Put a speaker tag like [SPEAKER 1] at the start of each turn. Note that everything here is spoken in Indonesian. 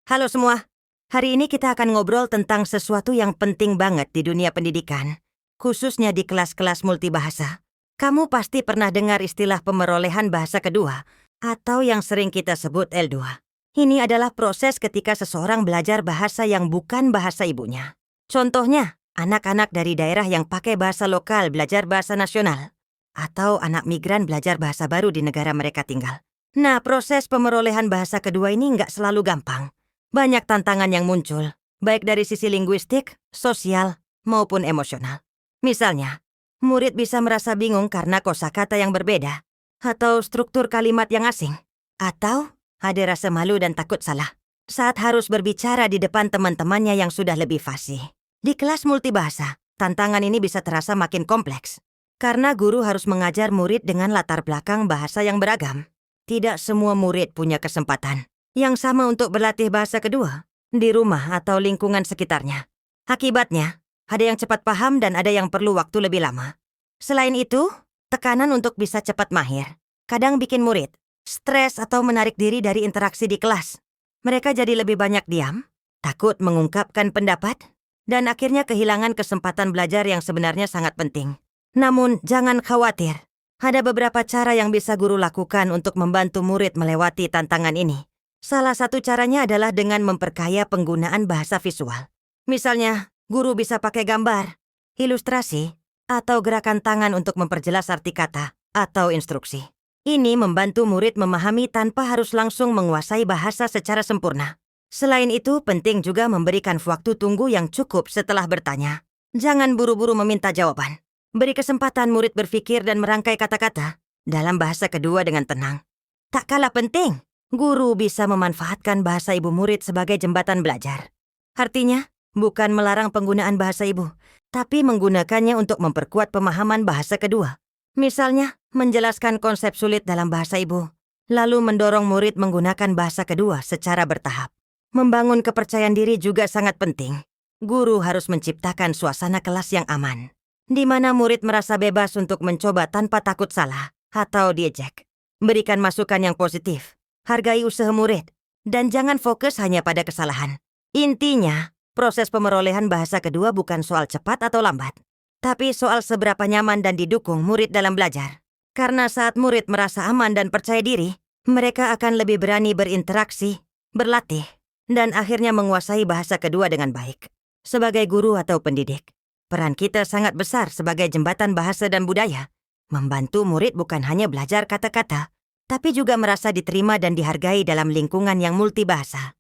[SPEAKER 1] Halo semua, hari ini kita akan ngobrol tentang sesuatu yang penting banget di dunia pendidikan, khususnya di kelas-kelas multibahasa. Kamu pasti pernah dengar istilah pemerolehan bahasa kedua, atau yang sering kita sebut L2. Ini adalah proses ketika seseorang belajar bahasa yang bukan bahasa ibunya. Contohnya, anak-anak dari daerah yang pakai bahasa lokal belajar bahasa nasional, atau anak migran belajar bahasa baru di negara mereka tinggal. Nah, proses pemerolehan bahasa kedua ini nggak selalu gampang. Banyak tantangan yang muncul, baik dari sisi linguistik, sosial, maupun emosional. Misalnya, murid bisa merasa bingung karena kosakata yang berbeda, atau struktur kalimat yang asing, atau ada rasa malu dan takut salah saat harus berbicara di depan teman-temannya yang sudah lebih fasih. Di kelas multibahasa, tantangan ini bisa terasa makin kompleks, karena guru harus mengajar murid dengan latar belakang bahasa yang beragam. Tidak semua murid punya kesempatan yang sama untuk berlatih bahasa kedua di rumah atau lingkungan sekitarnya. Akibatnya, ada yang cepat paham dan ada yang perlu waktu lebih lama. Selain itu, tekanan untuk bisa cepat mahir kadang bikin murid stres atau menarik diri dari interaksi di kelas. Mereka jadi lebih banyak diam, takut mengungkapkan pendapat, dan akhirnya kehilangan kesempatan belajar yang sebenarnya sangat penting. Namun, jangan khawatir. Ada beberapa cara yang bisa guru lakukan untuk membantu murid melewati tantangan ini. Salah satu caranya adalah dengan memperkaya penggunaan bahasa visual. Misalnya, guru bisa pakai gambar, ilustrasi, atau gerakan tangan untuk memperjelas arti kata atau instruksi. Ini membantu murid memahami tanpa harus langsung menguasai bahasa secara sempurna. Selain itu, penting juga memberikan waktu tunggu yang cukup setelah bertanya. Jangan buru-buru meminta jawaban. Beri kesempatan murid berpikir dan merangkai kata-kata dalam bahasa kedua dengan tenang. Tak kalah penting, guru bisa memanfaatkan bahasa ibu murid sebagai jembatan belajar. Artinya, bukan melarang penggunaan bahasa ibu, tapi menggunakannya untuk memperkuat pemahaman bahasa kedua. Misalnya, menjelaskan konsep sulit dalam bahasa ibu, lalu mendorong murid menggunakan bahasa kedua secara bertahap. Membangun kepercayaan diri juga sangat penting. Guru harus menciptakan suasana kelas yang aman, di mana murid merasa bebas untuk mencoba tanpa takut salah atau diejek. Berikan masukan yang positif, hargai usaha murid, dan jangan fokus hanya pada kesalahan. Intinya, proses pemerolehan bahasa kedua bukan soal cepat atau lambat, tapi soal seberapa nyaman dan didukung murid dalam belajar. Karena saat murid merasa aman dan percaya diri, mereka akan lebih berani berinteraksi, berlatih, dan akhirnya menguasai bahasa kedua dengan baik. Sebagai guru atau pendidik, peran kita sangat besar sebagai jembatan bahasa dan budaya, membantu murid bukan hanya belajar kata-kata, tapi juga merasa diterima dan dihargai dalam lingkungan yang multibahasa.